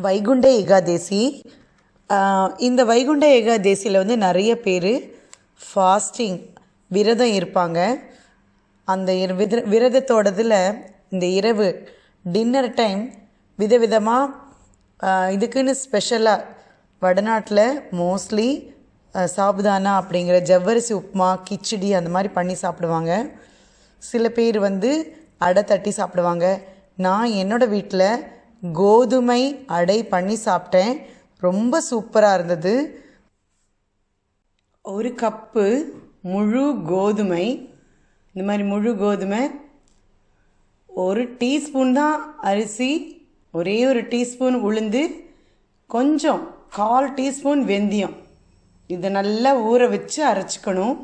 வைகுண்ட ஏகாதசி. இந்த வைகுண்ட ஏகாதசியில் வந்து நிறைய பேர் ஃபாஸ்டிங் விரதம் இருப்பாங்க. அந்த விரதத்தோடதில் இந்த இரவு டின்னர் டைம் விதவிதமாக இதுக்குன்னு ஸ்பெஷலாக வடநாட்டில் மோஸ்ட்லி சாபுதானா அப்படிங்கிற ஜவ்வரிசி உப்புமா, கிச்சடி அந்த மாதிரி பண்ணி சாப்பிடுவாங்க. சில பேர் வந்து அடை தட்டி சாப்பிடுவாங்க. நான் என்னோடய வீட்டில் கோதுமை அடை பண்ணி சாப்பிட்டேன். ரொம்ப சூப்பராக இருந்தது. ஒரு கப்பு முழு கோதுமை, இந்த மாதிரி முழு கோதுமை, ஒரு டீஸ்பூன் தான் அரிசி, ஒரே ஒரு டீஸ்பூன் உளுந்து, கொஞ்சம் 1/4 டீஸ்பூன் வெந்தயம், இதை நல்லா ஊற வச்சு அரைச்சிக்கணும்.